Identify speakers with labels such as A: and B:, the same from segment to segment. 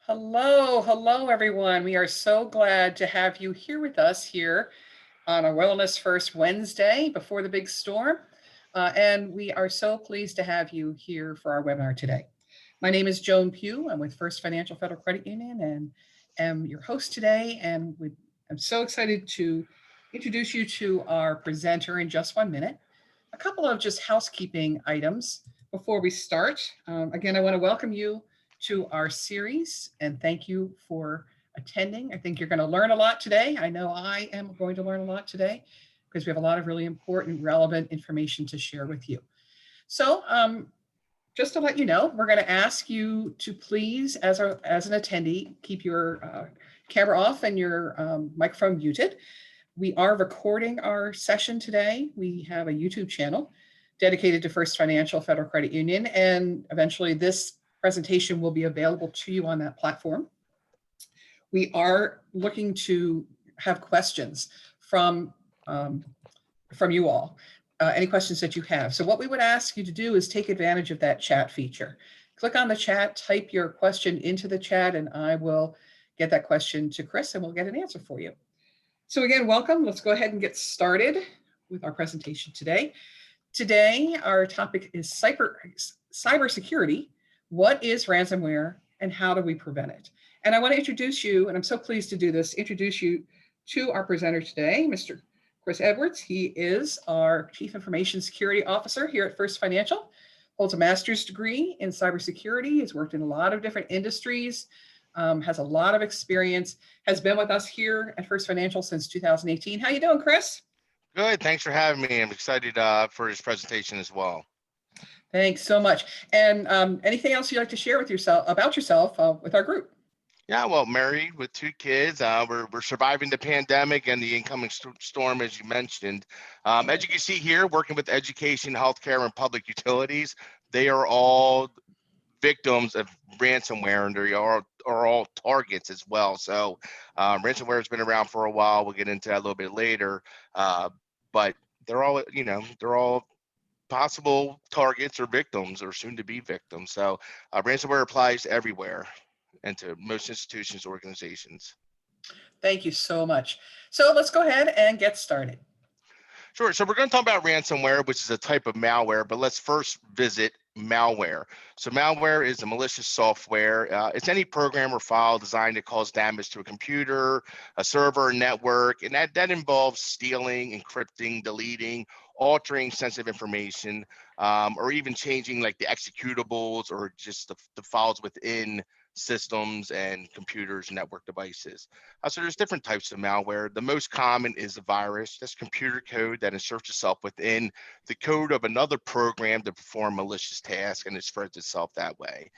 A: Hello, everyone. We are so glad to have you here with us here on a Wellness First Wednesday before the big storm. And we are so pleased to have you here for our webinar today. My name is Joan Pugh. I'm with First Financial Federal Credit Union and am your host today. I'm so excited to introduce you to our presenter in just 1 minute. A couple of just housekeeping items before we start. Again, I want to welcome you to our series and thank you for attending. I think you're going to learn a lot today. I know I am going to learn a lot today because we have a lot of really important, relevant information to share with you. So just to let you know, we're going to ask you to please, as an attendee, keep your camera off and your microphone muted. We are recording our session today. We have a YouTube channel dedicated to First Financial Federal Credit Union, and eventually this presentation will be available to you on that platform. We are looking to have questions from you all, any questions that you have. So what we would ask you to do is take advantage of that chat feature. Click on the chat, type your question into the chat, and I will get that question to Chris and we'll get an answer for you. So again, welcome. Let's go ahead and get started with our presentation today. Today, our topic is cybersecurity. What is ransomware and how do we prevent it? And I want to introduce you, and I'm so pleased to do this, introduce you to our presenter today, Mr. Chris Edwards. He is our Chief Information Security Officer here at First Financial, holds a master's degree in cybersecurity, has worked in a lot of different industries, has a lot of experience, has been with us here at First Financial since 2018. How you doing, Chris?
B: Good. Thanks for having me. I'm excited for this presentation as well.
A: Thanks so much. And anything else you'd like to share with about yourself with our group?
B: Yeah, well, married with 2 kids. We're surviving the pandemic and the incoming storm, as you mentioned. As you can see here, working with education, healthcare, and public utilities, they are all victims of ransomware, and they are all targets as well. So ransomware has been around for a while. We'll get into that a little bit later, but they're all possible targets or victims or soon to be victims. So ransomware applies everywhere and to most institutions, organizations.
A: Thank you so much. So let's go ahead and get started.
B: Sure. So we're going to talk about ransomware, which is a type of malware, but let's first visit malware. So malware is a malicious software. It's any program or file designed to cause damage to a computer, a server, a network, and that involves stealing, encrypting, deleting, altering sensitive information, or even changing like the executables or just the files within systems and computers and network devices. So there's different types of malware. The most common is a virus. That's computer code that inserts itself within the code of another program to perform malicious tasks, and it spreads itself that way.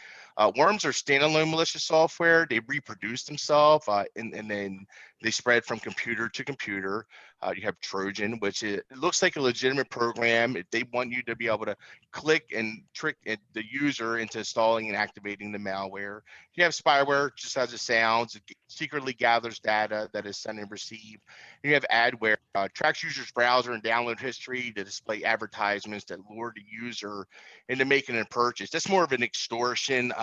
B: Worms are standalone malicious software. They reproduce themselves and then they spread from computer to computer. You have Trojan, which it looks like a legitimate program. They want you to be able to click and trick the user into installing and activating the malware. You have spyware, just as it sounds. It secretly gathers data that is sent and received. You have adware, tracks users' browser and download history to display advertisements that lure the user into making a purchase. That's more of an extortion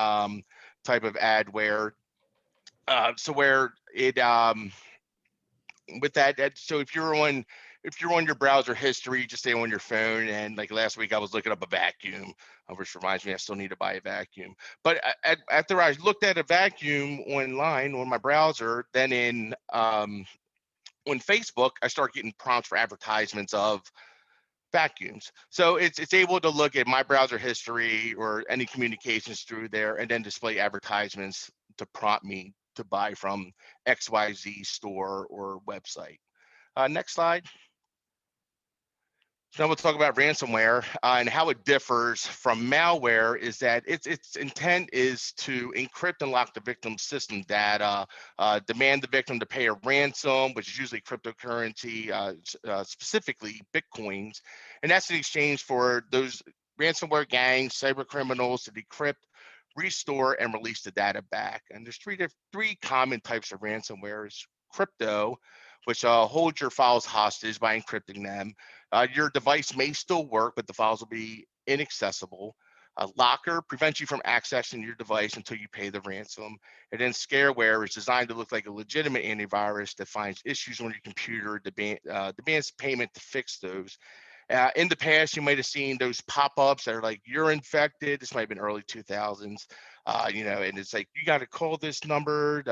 B: type of adware. So where it with that, so if you're on your browser history, just stay on your phone. And like last week, I was looking up a vacuum, which reminds me I still need to buy a vacuum. But after I looked at a vacuum online on my browser, then on Facebook, I start getting prompts for advertisements of vacuums. So it's able to look at my browser history or any communications through there and then display advertisements to prompt me to buy from XYZ store or website. Next slide. So now we'll talk about ransomware and how it differs from malware is that its intent is to encrypt and lock the victim's system data, demand the victim to pay a ransom, which is usually cryptocurrency, specifically Bitcoins. And that's in exchange for those ransomware gangs, cyber criminals to decrypt, restore, and release the data back. And there's three common types of ransomware. Is crypto, which holds your files hostage by encrypting them. Your device may still work, but the files will be inaccessible. Locker prevents you from accessing your device until you pay the ransom. And then scareware is designed to look like a legitimate antivirus that finds issues on your computer, demands payment to fix those. In the past, you might have seen those pop-ups that are like, you're infected. This might have been early 2000s, and it's like, you got to call this number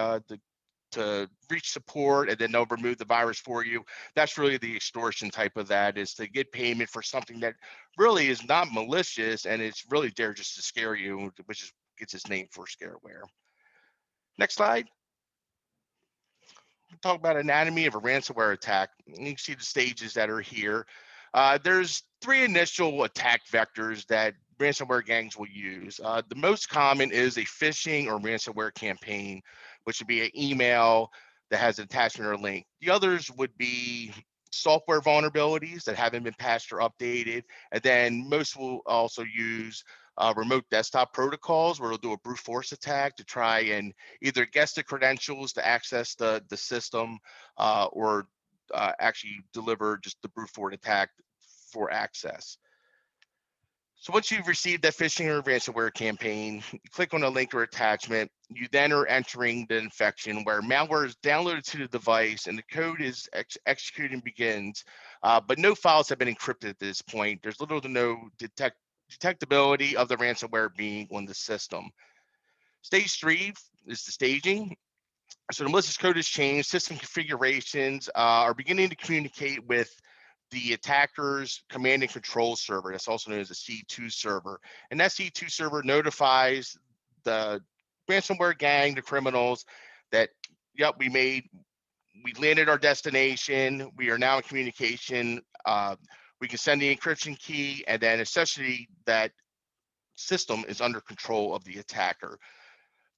B: to reach support, and then they'll remove the virus for you. That's really the extortion type of that, is to get payment for something that really is not malicious, and it's really there just to scare you, which is gets its name for scareware. Next slide. We'll talk about anatomy of a ransomware attack. You can see the stages that are here. There's three initial attack vectors that ransomware gangs will use. The most common is a phishing or ransomware campaign, which would be an email that has an attachment or link. The others would be software vulnerabilities that haven't been patched or updated. And then most will also use remote desktop protocols, where they'll do a brute force attack to try and either guess the credentials to access the system, or actually deliver just the brute force attack for access. So once you've received that phishing or ransomware campaign, you click on a link or attachment. You then are entering the infection, where malware is downloaded to the device and the code is executing begins, but no files have been encrypted at this point. There's little to no detectability of the ransomware being on the system. Stage 3 is the staging. So the malicious code has changed. System configurations are beginning to communicate with the attacker's command and control server. That's also known as a C2 server. And that C2 server notifies the ransomware gang, the criminals, that, yep, we landed our destination. We are now in communication. We can send the encryption key, and then essentially that system is under control of the attacker.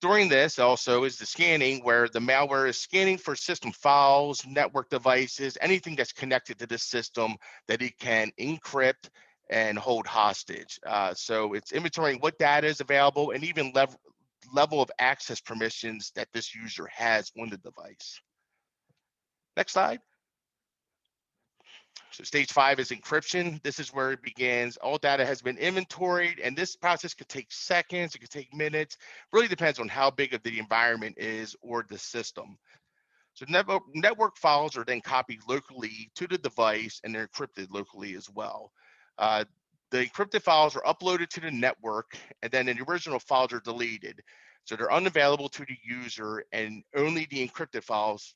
B: During this also is the scanning, where the malware is scanning for system files, network devices, anything that's connected to the system that it can encrypt and hold hostage. So it's inventorying what data is available and even level of access permissions that this user has on the device. Next slide. So stage 5 is encryption. This is where it begins. All data has been inventoried, and this process could take seconds, it could take minutes. Really depends on how big of the environment is or the system. So network files are then copied locally to the device, and they're encrypted locally as well. The encrypted files are uploaded to the network, and then the original files are deleted. So they're unavailable to the user, and only the encrypted files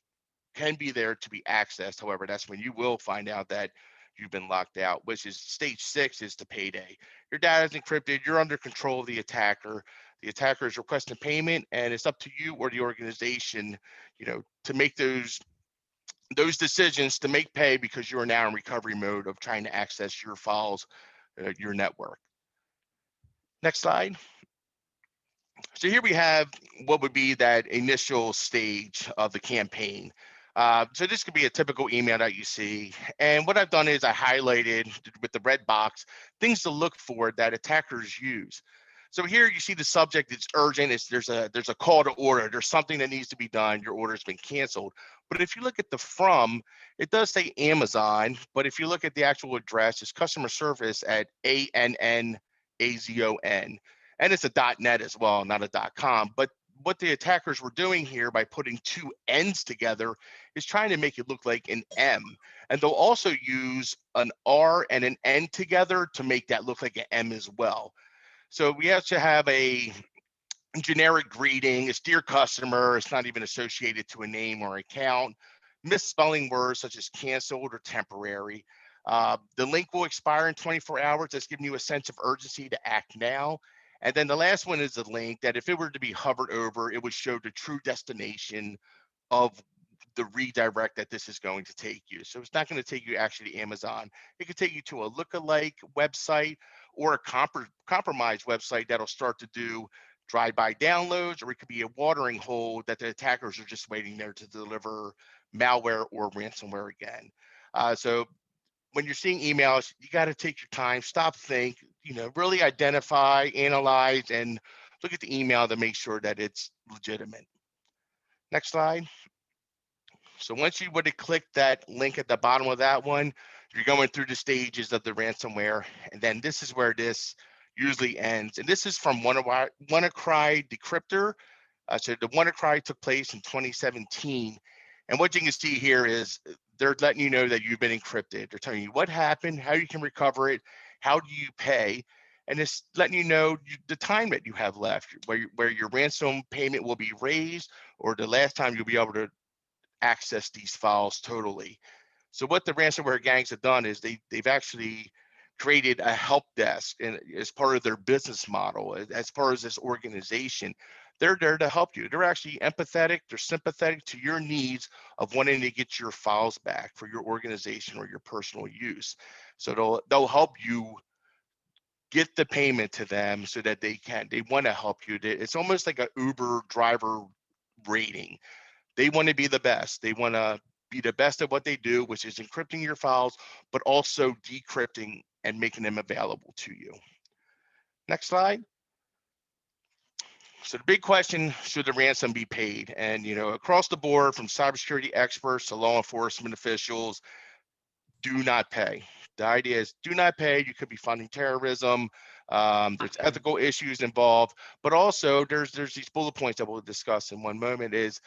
B: can be there to be accessed. However, that's when you will find out that you've been locked out, which is stage 6 is the payday. Your data is encrypted, you're under control of the attacker. The attacker is requesting payment, and it's up to you or the organization, to make those decisions to make pay, because you are now in recovery mode of trying to access your files, your network. Next slide. So here we have what would be that initial stage of the campaign. So this could be a typical email that you see. And what I've done is I highlighted with the red box things to look for that attackers use. So here you see the subject, it's urgent. There's a call to order. There's something that needs to be done. Your order's been canceled. But if you look at the from, it does say Amazon. But if you look at the actual address, it's customer service at ANNAZON. And it's a .net as well, not a .com. But what the attackers were doing here by putting two N's together is trying to make it look like an M. And they'll also use an R and an N together to make that look like an M as well. So we have to have a generic greeting. It's dear customer. It's not even associated to a name or account. Misspelling words such as canceled or temporary. The link will expire in 24 hours. That's giving you a sense of urgency to act now. And then the last one is a link that if it were to be hovered over, it would show the true destination of the redirect that this is going to take you. So it's not going to take you actually to Amazon. It could take you to a lookalike website or a compromised website that'll start to do drive-by downloads, or it could be a watering hole that the attackers are just waiting there to deliver malware or ransomware again. So when you're seeing emails, you got to take your time, stop, think, really identify, analyze, and look at the email to make sure that it's legitimate. Next slide. So once you would have clicked that link at the bottom of that one, you're going through the stages of the ransomware. And then this is where this usually ends. And this is from WannaCry Decryptor. So the WannaCry took place in 2017. And what you can see here is they're letting you know that you've been encrypted. They're telling you what happened, how you can recover it, how do you pay, and it's letting you know the time that you have left, where your ransom payment will be raised, or the last time you'll be able to access these files totally. So what the ransomware gangs have done is they've actually created a help desk, and as part of their business model, as far as this organization, they're there to help you. They're actually empathetic, they're sympathetic to your needs of wanting to get your files back for your organization or your personal use. So they'll help you get the payment to them so that they want to help you. It's almost like an Uber driver rating. They want to be the best. They want to be the best at what they do, which is encrypting your files, but also decrypting and making them available to you. Next slide. So the big question, should the ransom be paid? And, across the board, from cybersecurity experts to law enforcement officials, do not pay. The idea is do not pay. You could be funding terrorism. There's ethical issues involved, but also there's these bullet points that we'll discuss in one moment. Is,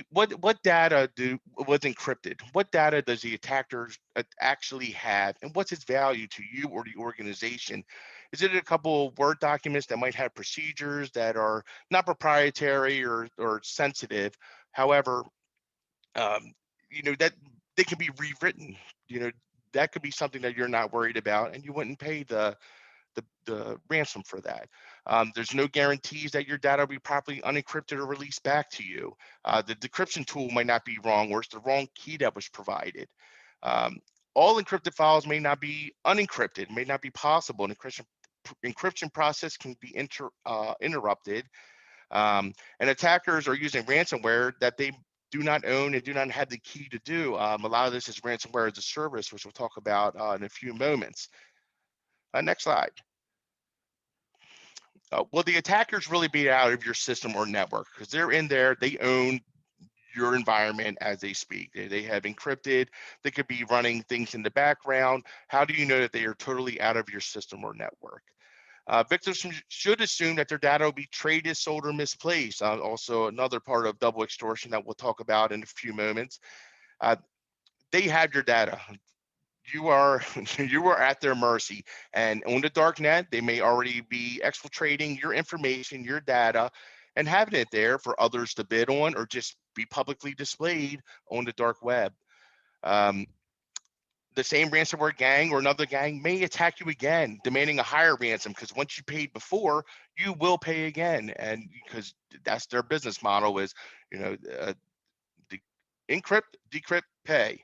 B: what data was encrypted? What data does the attacker actually have, and what's its value to you or the organization? Is it a couple of Word documents that might have procedures that are not proprietary or sensitive? However, that they can be rewritten. That could be something that you're not worried about, and you wouldn't pay the ransom for that. There's no guarantees that your data will be properly unencrypted or released back to you. The decryption tool might not be wrong, or it's the wrong key that was provided. All encrypted files may not be unencrypted, may not be possible. An encryption process can be interrupted. And attackers are using ransomware that they do not own and do not have the key to do. A lot of this is ransomware as a service, which we'll talk about in a few moments. Next slide. Will the attackers really be out of your system or network? Because they're in there, they own your environment as they speak. They have encrypted, they could be running things in the background. How do you know that they are totally out of your system or network? Victims should assume that their data will be traded, sold, or misplaced. Also, another part of double extortion that we'll talk about in a few moments. They have your data. You are at their mercy, and on the dark net, they may already be exfiltrating your information, your data, and having it there for others to bid on, or just be publicly displayed on the dark web. The same ransomware gang or another gang may attack you again, demanding a higher ransom, because once you paid before, you will pay again, and because that's their business model is, encrypt, decrypt, pay,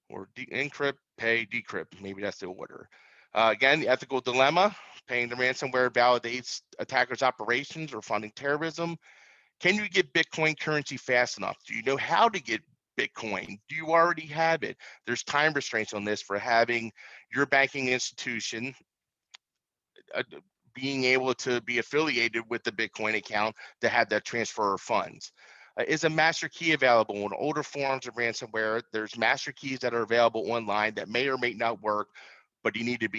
B: or encrypt, pay, decrypt. Maybe that's the order. Again, the ethical dilemma: paying the ransomware validates attackers' operations or funding terrorism. Can you get Bitcoin currency fast enough? Do you know how to get Bitcoin? Do you already have it? There's time restraints on this for having your banking institution being able to be affiliated with the Bitcoin account to have that transfer of funds. Is a master key available? In older forms of ransomware, there's master keys that are available online that may or may not work, but you need to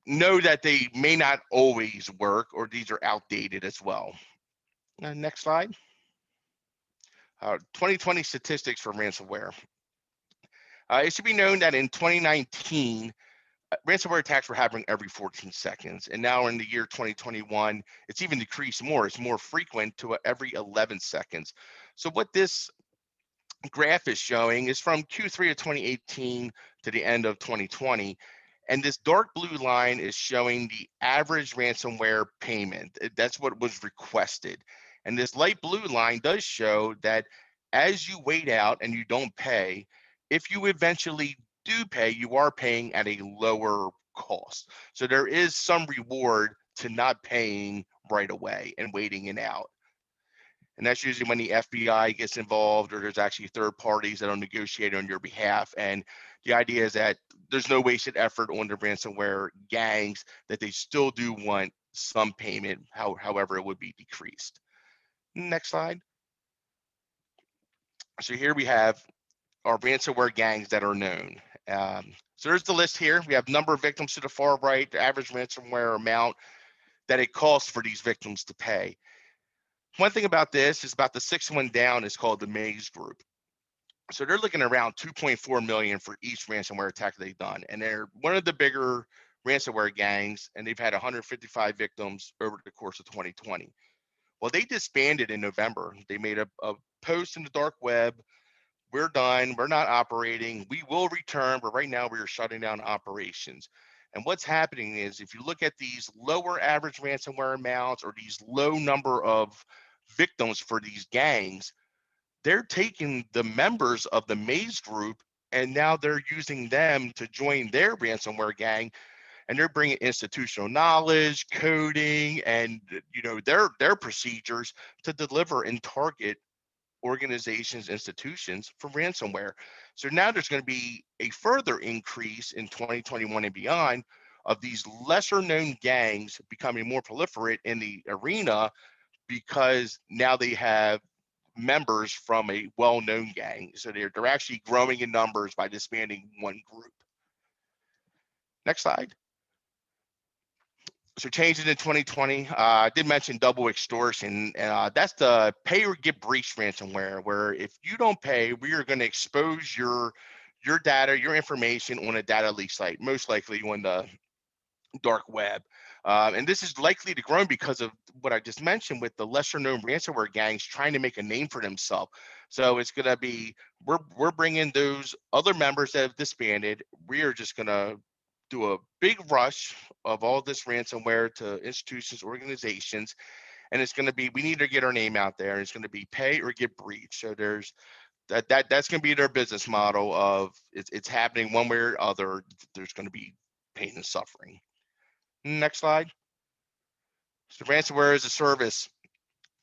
B: know that they may not always work, or these are outdated as well. Next slide. 2020 statistics for ransomware. It should be known that in 2019, ransomware attacks were happening every 14 seconds. And now in the year 2021, it's even decreased more. It's more frequent to every 11 seconds. So what this graph is showing is from Q3 of 2018 to the end of 2020. And this dark blue line is showing the average ransomware payment. That's what was requested. And this light blue line does show that as you wait out and you don't pay, if you eventually do pay, you are paying at a lower cost. So there is some reward to not paying right away and waiting it out. And that's usually when the FBI gets involved, or there's actually third parties that will negotiate on your behalf. And the idea is that there's no wasted effort on the ransomware gangs, that they still do want some payment, however it would be decreased. Next slide. So here we have our ransomware gangs that are known. So there's the list here. We have number of victims to the far right, the average ransomware amount that it costs for these victims to pay. One thing about this is about the sixth one down is called the Maze Group. So they're looking around 2.4 million for each ransomware attack they've done. And they're one of the bigger ransomware gangs, and they've had 155 victims over the course of 2020. Well, they disbanded in November. They made a post in the dark web. We're done. We're not operating. We will return, but right now we are shutting down operations. And what's happening is if you look at these lower average ransomware amounts or these low number of victims for these gangs, they're taking the members of the Maze Group and now they're using them to join their ransomware gang, and they're bringing institutional knowledge, coding, and their procedures to deliver and target organizations, institutions for ransomware. So now there's going to be a further increase in 2021 and beyond of these lesser known gangs becoming more proliferate in the arena because now they have members from a well-known gang. So they're actually growing in numbers by disbanding one group. Next slide. So changes in 2020, I did mention double extortion. That's the pay or get breached ransomware, where if you don't pay, we are going to expose your data, your information on a data leak site, most likely on the dark web. And this is likely to grow because of what I just mentioned with the lesser known ransomware gangs trying to make a name for themselves. So it's going to be, we're bringing those other members that have disbanded. We are just going to do a big rush of all this ransomware to institutions, organizations, and it's going to be, we need to get our name out there, and it's going to be pay or get breached. So there's that's going to be their business model of it's happening one way or other. There's going to be pain and suffering. Next slide. So ransomware as a service.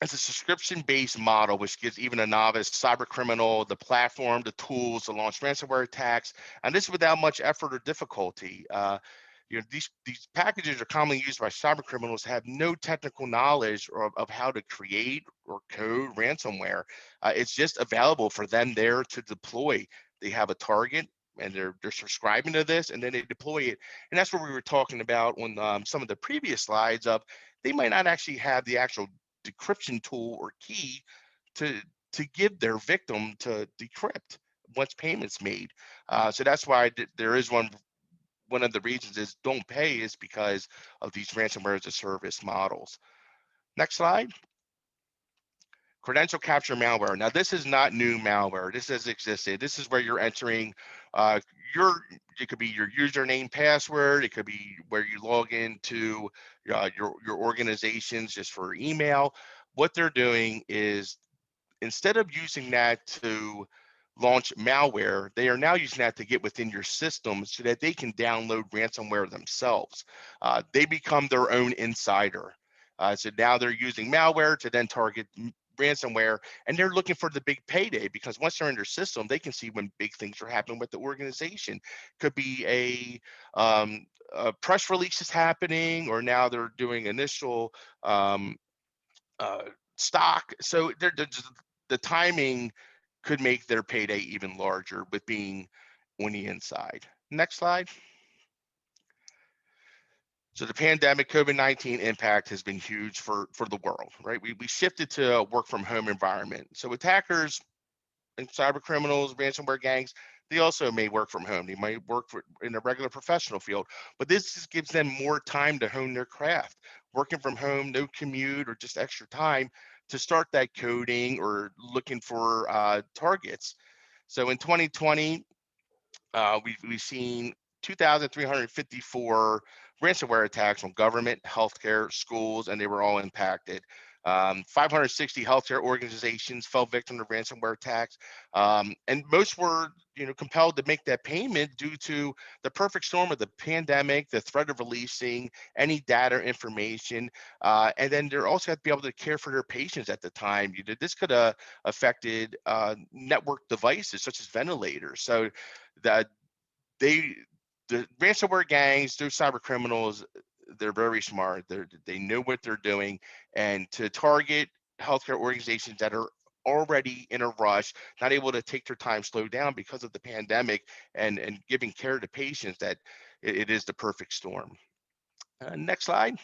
B: It's a subscription-based model, which gives even a novice cyber criminal the platform, the tools to launch ransomware attacks, and this without much effort or difficulty. These packages are commonly used by cyber criminals who have no technical knowledge of how to create or code ransomware. It's just available for them there to deploy. They have a target, and they're subscribing to this, and then they deploy it. And that's what we were talking about on some of the previous slides of they might not actually have the actual decryption tool or key to give their victim to decrypt once payments made. So that's why there is one of the reasons is don't pay is because of these ransomware as a service models. Next slide. Credential capture malware. Now, this is not new malware. This has existed. This is where you're entering it could be your username, password. It could be where you log into your organizations just for email. What they're doing is instead of using that to launch malware, they are now using that to get within your system so that they can download ransomware themselves. They become their own insider. So now they're using malware to then target ransomware, and they're looking for the big payday because once they're in their system, they can see when big things are happening with the organization. Could be a press release is happening, or now they're doing initial stock. So the timing could make their payday even larger with being on the inside. Next slide. So the pandemic COVID-19 impact has been huge for the world, right? We shifted to a work from home environment. So attackers and cyber criminals, ransomware gangs, they also may work from home. They might work in a regular professional field, but this just gives them more time to hone their craft. Working from home, no commute or just extra time to start that coding or looking for targets. So in 2020, we've seen 2,354 ransomware attacks on government, healthcare, schools, and they were all impacted. 560 healthcare organizations fell victim to ransomware attacks, and most were, compelled to make that payment due to the perfect storm of the pandemic, the threat of releasing any data or information, and then they're also have to be able to care for their patients at the time. This could have affected network devices such as ventilators. So that the ransomware gangs, those cyber criminals, they're very smart. They know what they're doing, and to target healthcare organizations that are already in a rush, not able to take their time, slow down because of the pandemic, and giving care to patients, that it is the perfect storm. Next slide.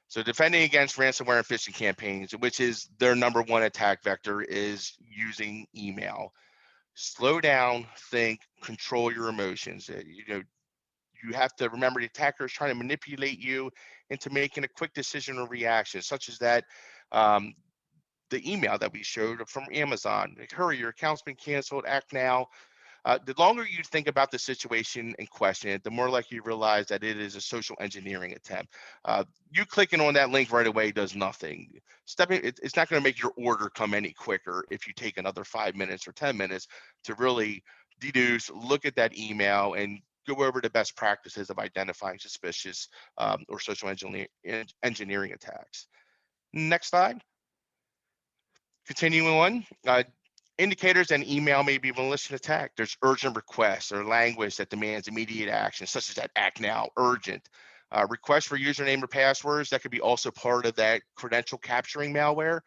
B: So defending against ransomware and phishing campaigns, which is their number one attack vector, is using email. Slow down, think, control your emotions. You have to remember the attacker is trying to manipulate you into making a quick decision or reaction, such as that the email that we showed from Amazon. Like, hurry, your account's been canceled, act now. The longer you think about the situation and question it, the more likely you realize that it is a social engineering attempt. You clicking on that link right away does nothing. It's not going to make your order come any quicker if you take another 5 minutes or 10 minutes to really deduce, look at that email, and go over the best practices of identifying suspicious or social engineering attacks. Next slide. Continuing on, indicators an email may be a malicious attack. There's urgent requests or language that demands immediate action, such as that act now, urgent. Requests for username or passwords, that could be also part of that credential capturing malware.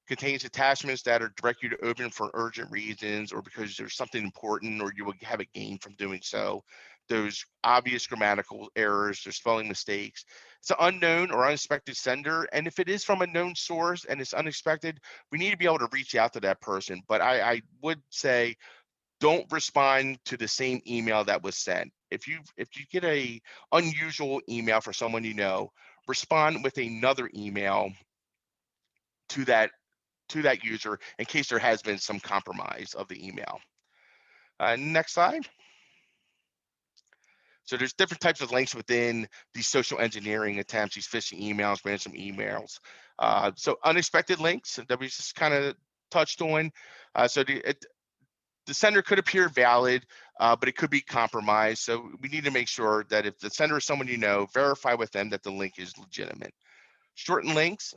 B: Contains attachments that are direct you to open for urgent reasons or because there's something important or you will have a gain from doing so. Those obvious grammatical errors, there's spelling mistakes. It's an unknown or unexpected sender. And if it is from a known source and it's unexpected, we need to be able to reach out to that person. But I would say don't respond to the same email that was sent. If you get a unusual email for someone you know, respond with another email to that user in case there has been some compromise of the email. Next slide. So there's different types of links within these social engineering attempts, these phishing emails, ransom emails. So unexpected links that we just kind of touched on. So the sender could appear valid, but it could be compromised. So we need to make sure that if the sender is someone you know, verify with them that the link is legitimate. Shortened links.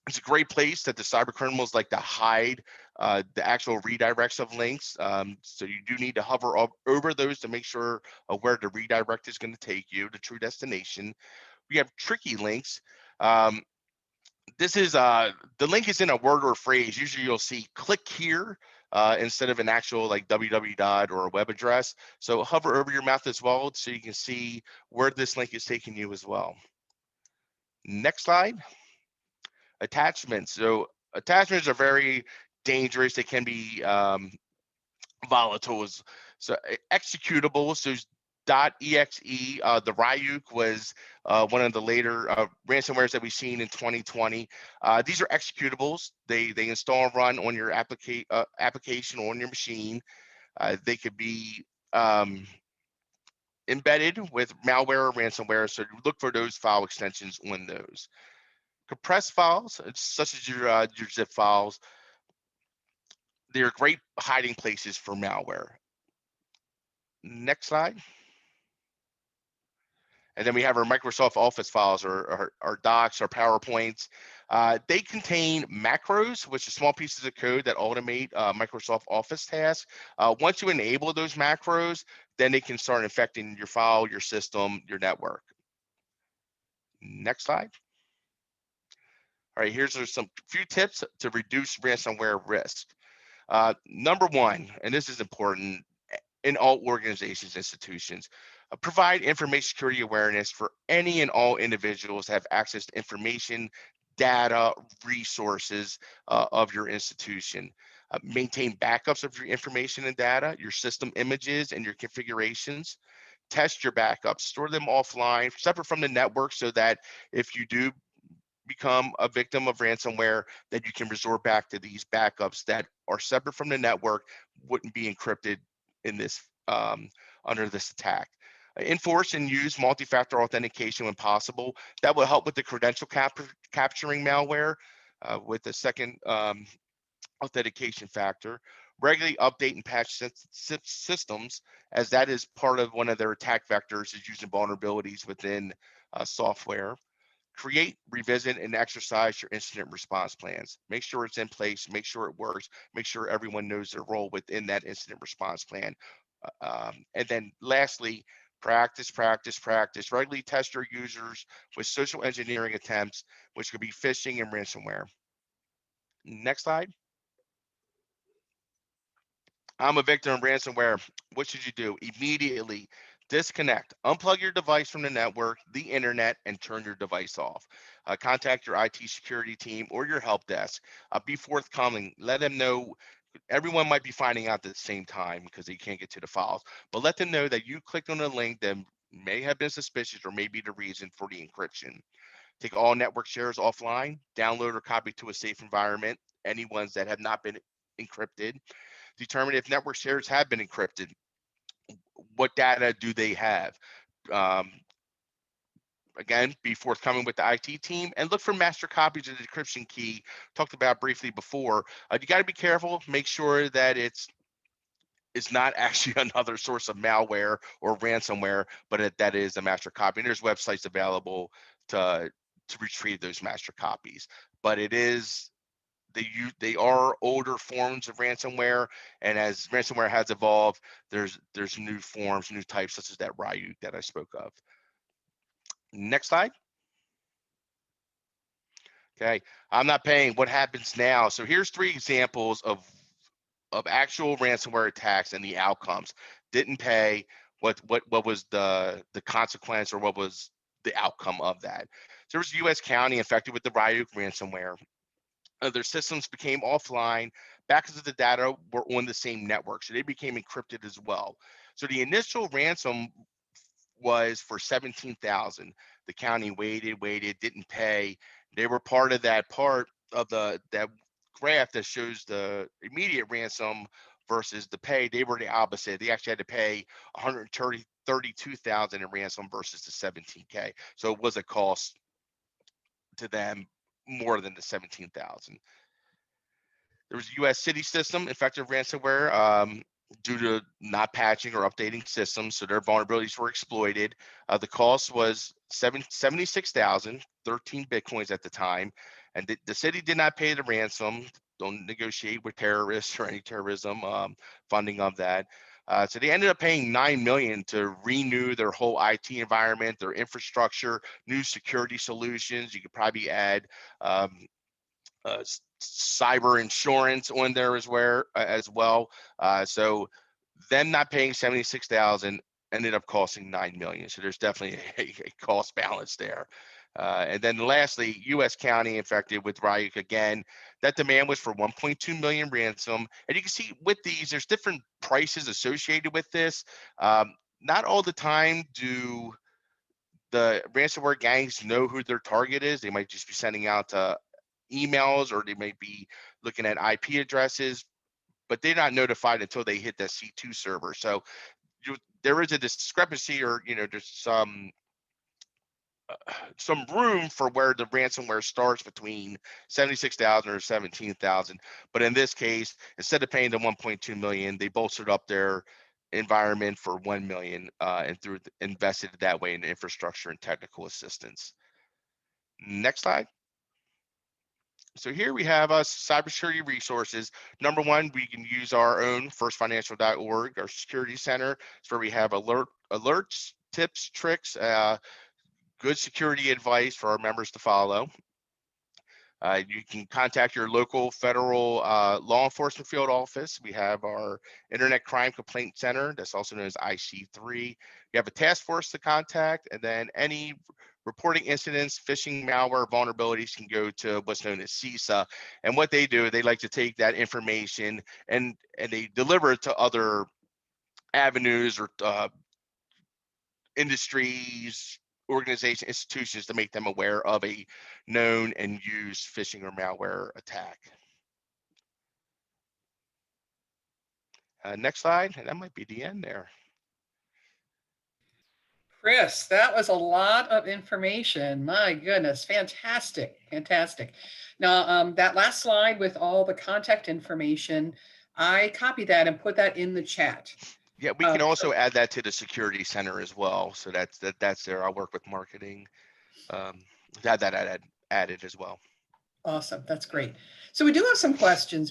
B: It's a great place that the cyber criminals like to hide the actual redirects of links. So you do need to hover over those to make sure where the redirect is going to take you, the true destination. We have tricky links. This is the link is in a word or phrase. Usually you'll see click here instead of an actual like www dot or a web address. So hover over your mouth as well so you can see where this link is taking you as well. Next slide. Attachments. So attachments are very dangerous. They can be volatile. So executables. So .exe. The Ryuk was one of the later ransomwares that we've seen in 2020. These are executables. They install and run on your application on your machine. They could be embedded with malware or ransomware. So look for those file extensions on those. Compressed files, such as your zip files, they're great hiding places for malware. Next slide. And then we have our Microsoft Office files, or our docs, or PowerPoints. They contain macros, which are small pieces of code that automate Microsoft Office tasks. Once you enable those macros, then they can start infecting your file, your system, your network. Next slide. All right, here's some few tips to reduce ransomware risk. Number one, and this is important in all organizations, institutions, provide information security awareness for any and all individuals that have access to information, data, resources of your institution. Maintain backups of your information and data, your system images and your configurations. Test your backups, store them offline, separate from the network, so that if you do become a victim of ransomware, that you can resort back to these backups that are separate from the network, wouldn't be encrypted in this under this attack. Enforce and use multi-factor authentication when possible. That will help with the credential capturing malware with the second authentication factor. Regularly update and patch systems, as that is part of one of their attack vectors, is using vulnerabilities within software. Create, revisit, and exercise your incident response plans. Make sure it's in place, make sure it works, make sure everyone knows their role within that incident response plan. And then lastly, practice. Regularly test your users with social engineering attempts, which could be phishing and ransomware. Next slide. I'm a victim of ransomware. What should you do? Immediately disconnect, unplug your device from the network, the internet, and turn your device off. Contact your IT security team or your help desk. Be forthcoming. Let them know. Everyone might be finding out at the same time because they can't get to the files, but let them know that you clicked on a link that may have been suspicious or may be the reason for the encryption. Take all network shares offline, download or copy to a safe environment, any ones that have not been encrypted. Determine if network shares have been encrypted. What data do they have? Um, Again, be forthcoming with the IT team and look for master copies of the encryption key talked about briefly before. You got to be careful. Make sure that it's not actually another source of malware or ransomware, but that is a master copy. And there's websites available to retrieve those master copies. But it is they are older forms of ransomware, and as ransomware has evolved, there's new forms, new types such as that Ryuk that I spoke of. Next slide. Okay, I'm not paying. What happens now? So here's 3 examples of actual ransomware attacks and the outcomes. Didn't pay. What was the consequence, or what was the outcome of that? So there was a U.S. county infected with the Ryuk ransomware. Their systems became offline. Backups of the data were on the same network, so they became encrypted as well. So the initial ransom was for 17,000. The county waited, didn't pay. They were part of that that graph that shows the immediate ransom versus the pay. They were the opposite. They actually had to pay 132,000 in ransom versus the 17K. So it was a cost to them more than the 17,000. There was a U.S. city system infected ransomware due to not patching or updating systems, so their vulnerabilities were exploited. The cost was 76,000, 13 bitcoins at the time, and the city did not pay the ransom. Don't negotiate with terrorists or any terrorism funding of that. So they ended up paying $9 million to renew their whole IT environment, their infrastructure, new security solutions. You could probably add cyber insurance on there as well. So them not paying 76,000 ended up costing 9 million. So there's definitely a cost balance there. And then lastly, U.S. county infected with Ryuk again. That demand was for 1.2 million ransom. And you can see with these, there's different prices associated with this. Not all the time do the ransomware gangs know who their target is. They might just be sending out emails, or they might be looking at IP addresses, but they're not notified until they hit the C2 server. So there is a discrepancy, or there's some room for where the ransomware starts between 76,000 or 17,000. But in this case, instead of paying the 1.2 million, they bolstered up their environment for 1 million and invested that way in infrastructure and technical assistance. Next slide. So here we have us cybersecurity resources. Number one, we can use our own firstfinancial.org, our security center. It's where we have alerts, tips, tricks, good security advice for our members to follow. You can contact your local federal law enforcement field office. We have our Internet Crime Complaint Center, that's also known as IC3. You have a task force to contact, and then any reporting incidents, phishing, malware, vulnerabilities can go to what's known as CISA. And what they do, they like to take that information and they deliver it to other avenues or industries, organizations, institutions to make them aware of a known and used phishing or malware attack. Next slide, and that might be the end there.
A: Chris, that was a lot of information. My goodness, fantastic, fantastic. Now, that last slide with all the contact information, I copied that and put that in the chat.
B: Yeah, we can also add that to the security center as well. So that's there. I'll work with marketing. Had that added as well.
A: Awesome. That's great. So we do have some questions.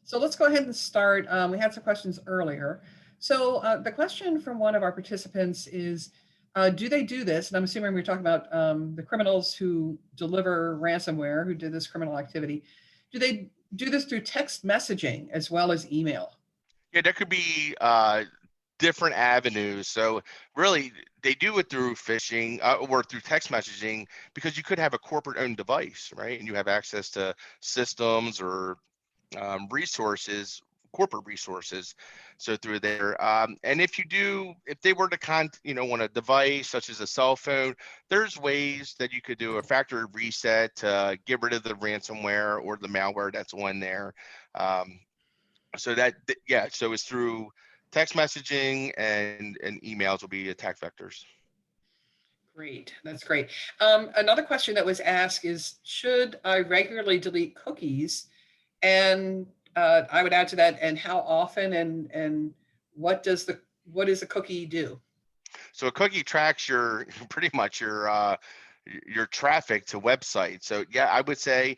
A: So let's go ahead and start. We had some questions earlier. So the question from one of our participants is, do they do this? And I'm assuming we're talking about the criminals who deliver ransomware, who did this criminal activity. do they do this through text messaging as well as email?
B: Yeah, there could be different avenues. So really, they do it through phishing or through text messaging, because you could have a corporate owned device, right? And you have access to systems or resources, corporate resources. So through there, and if they were to on a device such as a cell phone, there's ways that you could do a factory reset to get rid of the ransomware or the malware that's on there. Um, so it's through text messaging and emails will be attack vectors.
A: Great, that's great. Another question that was asked is, should I regularly delete cookies? And I would add to that, and how often, and what does a cookie do?
B: So a cookie tracks your pretty much your traffic to websites. So yeah, I would say,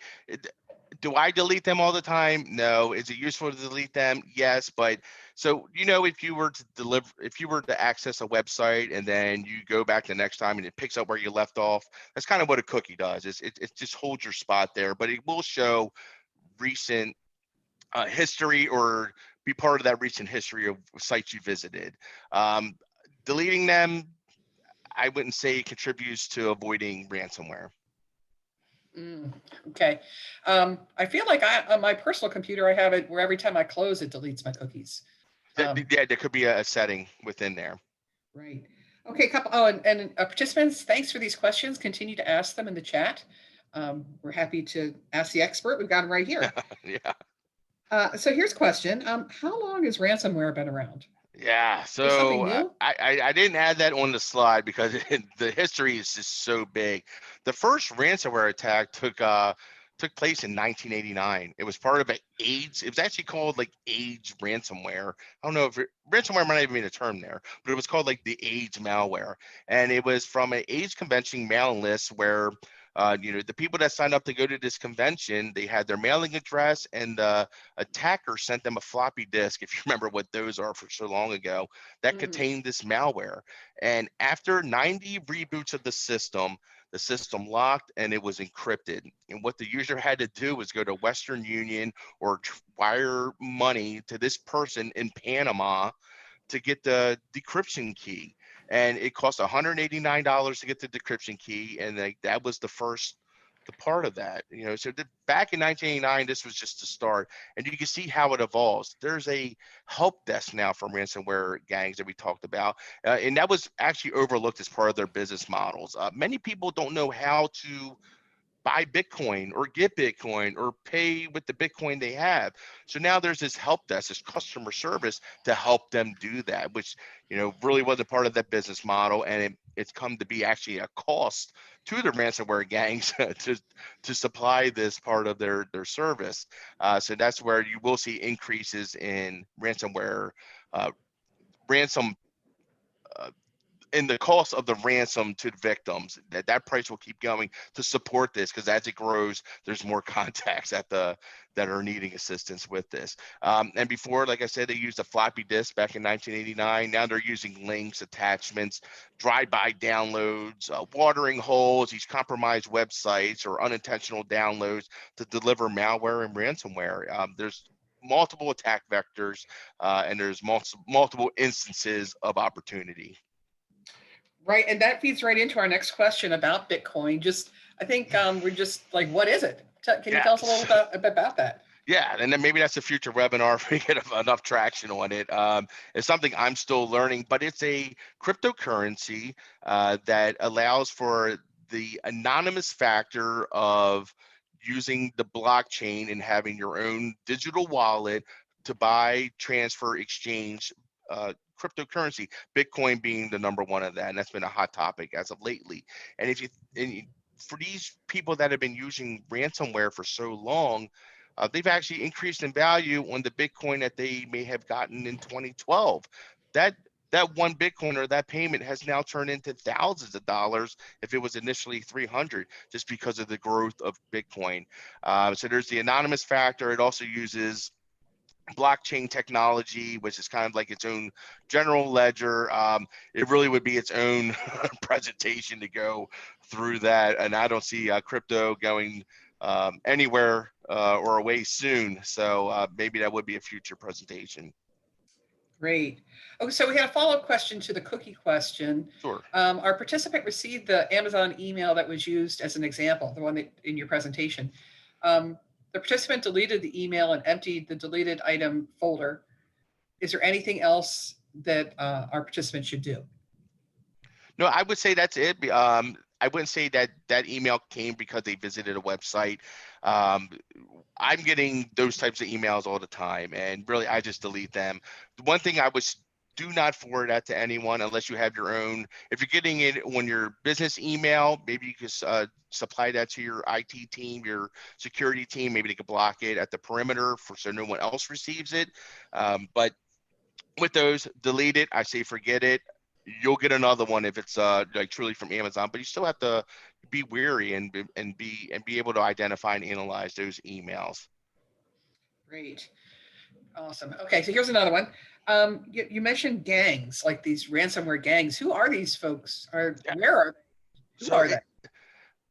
B: do I delete them all the time? No. Is it useful to delete them? Yes. But so if you were to access a website and then you go back the next time and it picks up where you left off, that's kind of what a cookie does. It just holds your spot there, but it will show recent history or be part of that recent history of sites you visited. Um, Deleting them, I wouldn't say it contributes to avoiding ransomware.
A: Mm, okay. I feel like on my personal computer, I have it where every time I close, it deletes my cookies.
B: Yeah, there could be a setting within there.
A: Right. Okay, couple. Oh, and participants, thanks for these questions. Continue to ask them in the chat. We're happy to ask the expert. We've got him right here.
B: Yeah.
A: So here's a question. How long has ransomware been around?
B: Yeah,
A: Is this something
B: so
A: new?
B: I didn't add that on the slide because the history is just so big. The first ransomware attack took place in 1989. It was part of an AIDS. It was actually called like AIDS ransomware. I don't know if ransomware might not even be a term there, but it was called like the AIDS malware, and it was from an AIDS convention mailing list where the people that signed up to go to this convention, they had their mailing address, and the attacker sent them a floppy disk, if you remember what those are for so long ago, that
A: Mm,
B: contained this malware. And after 90 reboots of the system locked and it was encrypted. And what the user had to do was go to Western Union or wire money to this person in Panama to get the decryption key. And it cost $189 to get the decryption key. And that was the part of that, so back in 1989, this was just the start, and you can see how it evolves. There's a help desk now for ransomware gangs that we talked about, and that was actually overlooked as part of their business models. Many people don't know how to buy Bitcoin or get Bitcoin or pay with the Bitcoin they have. So now there's this help desk, this customer service to help them do that, which, really wasn't part of that business model. And it's come to be actually a cost to the ransomware gangs to supply this part of their service. So that's where you will see increases in ransomware, ransom uh, in the cost of the ransom to the victims. That price will keep going to support this, because as it grows, there's more contacts that are needing assistance with this. And before, like I said, they used a floppy disk back in 1989. Now they're using links, attachments, drive-by downloads, watering holes, these compromised websites, or unintentional downloads to deliver malware and ransomware. There's multiple attack vectors, and there's multiple instances of opportunity.
A: right, and that feeds right into our next question about Bitcoin. I think we're just like, what is it? Can you tell us a little
B: Yes.
A: bit about that?
B: Yeah, and then maybe that's a future webinar if we get enough traction on it. It's something I'm still learning, but it's a cryptocurrency that allows for the anonymous factor of using the blockchain and having your own digital wallet to buy, transfer, exchange cryptocurrency. Bitcoin being the number one of that, and that's been a hot topic as of lately. And for these people that have been using ransomware for so long, they've actually increased in value on the Bitcoin that they may have gotten in 2012. That one Bitcoin or that payment has now turned into thousands of dollars if it was initially 300, just because of the growth of Bitcoin. So there's the anonymous factor. It also uses blockchain technology, which is kind of like its own general ledger. It really would be its own presentation to go through that. And I don't see crypto going anywhere or away soon. So maybe that would be a future presentation.
A: Great. Oh, so we had a follow-up question to the cookie question.
B: Sure.
A: Our participant received the Amazon email that was used as an example, the one that in your presentation. The participant deleted the email and emptied the deleted item folder. Is there anything else that our participant should do?
B: No, I would say that's it. I wouldn't say that that email came because they visited a website. Um, I'm getting those types of emails all the time, and really, I just delete them. The one thing I would do not forward that to anyone unless you have your own. If you're getting it on your business email, maybe you could supply that to your IT team, your security team. Maybe they could block it at the perimeter so no one else receives it. But with those, delete it. I say forget it. You'll get another one if it's like truly from Amazon, but you still have to be wary and be able to identify and analyze those emails.
A: Great. Awesome. Okay, so here's another one. You mentioned gangs, like these ransomware gangs. Who are these folks?
B: Yeah.
A: Where are they? Who
B: So
A: are they?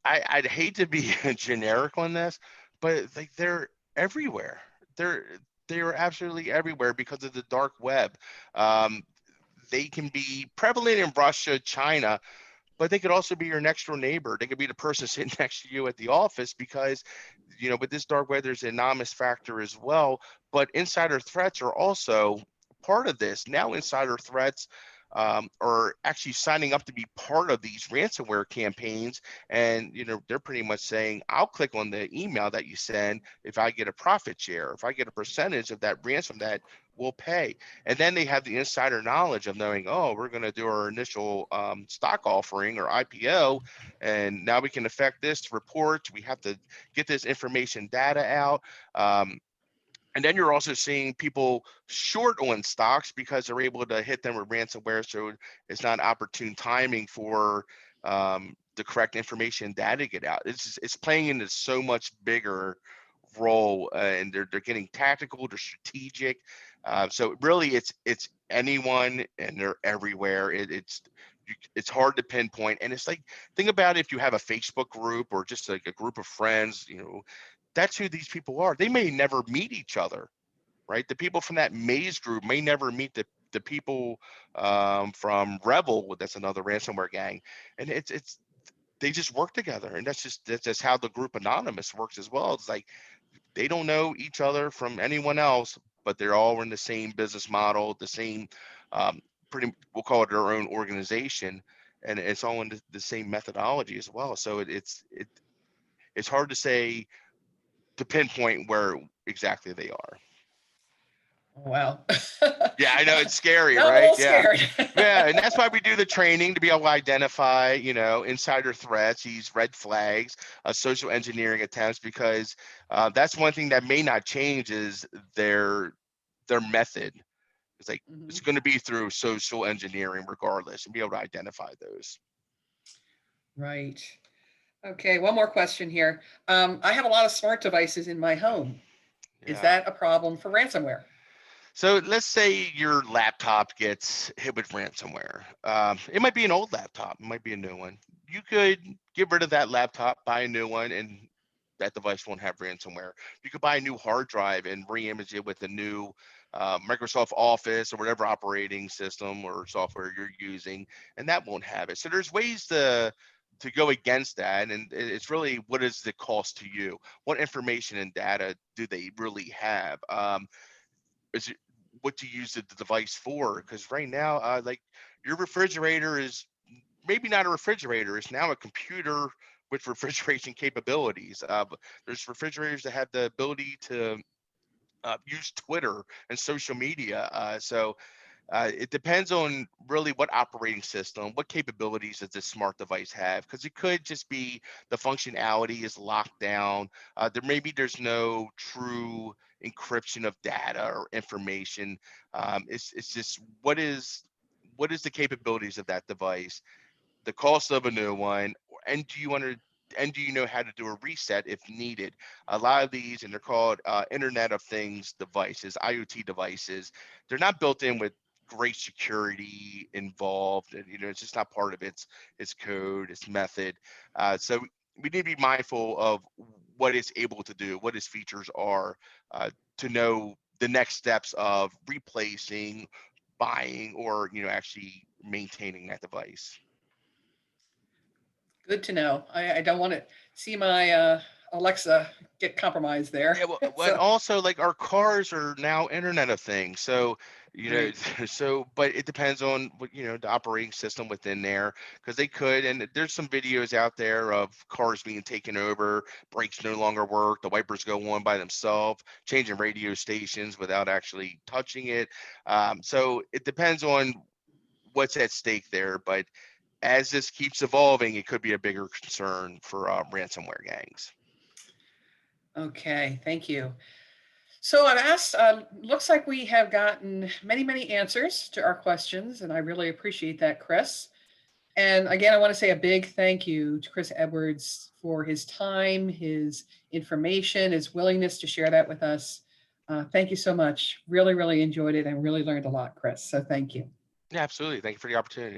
B: I'd hate to be generic on this, but like they're everywhere. They're they are absolutely everywhere because of the dark web. Um, they can be prevalent in Russia, China, but they could also be your next door neighbor. They could be the person sitting next to you at the office because, with this dark web, there's an anonymous factor as well. But insider threats are also part of this. Now, insider threats are actually signing up to be part of these ransomware campaigns. And, they're pretty much saying, I'll click on the email that you send if I get a profit share, if I get a percentage of that ransom that we'll pay. And then they have the insider knowledge of knowing, oh, we're going to do our initial stock offering or IPO, and now we can affect this report. We have to get this information data out. And then you're also seeing people short on stocks because they're able to hit them with ransomware. So it's not opportune timing for the correct information data to get out. It's playing into so much bigger role, and they're getting tactical, they're strategic. So really, it's anyone, and they're everywhere. It's hard to pinpoint, and it's like, think about if you have a Facebook group or just like a group of friends, that's who these people are. They may never meet each other, right? The people from that maze group may never meet the people from Revel. That's another ransomware gang, and it's they just work together, and that's just how the group Anonymous works as well. It's like they don't know each other from anyone else, but they're all in the same business model, the same we'll call it their own organization, and it's all in the same methodology as well. So it's hard to say, to pinpoint where exactly they are.
A: Wow.
B: Yeah, I know it's scary,
A: I'm a
B: right?
A: little
B: Yeah.
A: scared.
B: Yeah, and that's why we do the training to be able to identify, insider threats, these red flags, social engineering attempts, because that's one thing that may not change is their method. It's like it's going to be through social engineering regardless, and be able to identify those.
A: Right. Okay, one more question here. I have a lot of smart devices in my home. Is
B: Yeah.
A: that a problem for ransomware?
B: So let's say your laptop gets hit with ransomware. It might be an old laptop, it might be a new one. You could get rid of that laptop, buy a new one, and that device won't have ransomware. You could buy a new hard drive and re-image it with a new Microsoft Office or whatever operating system or software you're using, and that won't have it. So there's ways to go against that, and it's really, what is the cost to you? What information and data do they really have? Is it what to use the device for? Because right now, like, your refrigerator is maybe not a refrigerator, it's now a computer with refrigeration capabilities. But there's refrigerators that have the ability to use Twitter and social media. So it depends on really what operating system, what capabilities does this smart device have? Because it could just be the functionality is locked down. There's no true encryption of data or information. It's just what is the capabilities of that device, the cost of a new one, and do you know how to do a reset if needed? A lot of these, and they're called Internet of Things devices, IoT devices, they're not built in with great security involved, and it's just not part of its code, its method. So we need to be mindful of what it's able to do, what its features are, to know the next steps of replacing, buying, or actually maintaining that device.
A: Good to know. I don't want to see my Alexa get compromised there.
B: Yeah, well, and
A: So,
B: also like our cars are now Internet of Things. So,
A: right.
B: but it depends on what, the operating system within there, because they could, and there's some videos out there of cars being taken over, brakes no longer work, the wipers go on by themselves, changing radio stations without actually touching it. So it depends on what's at stake there. But as this keeps evolving, it could be a bigger concern for ransomware gangs.
A: Okay, thank you. So I've asked, looks like we have gotten many, many answers to our questions, and I really appreciate that, Chris. And again, I want to say a big thank you to Chris Edwards for his time, his information, his willingness to share that with us. Thank you so much. Really, really enjoyed it and really learned a lot, Chris. So thank you.
B: Yeah, absolutely. Thank you for the opportunity.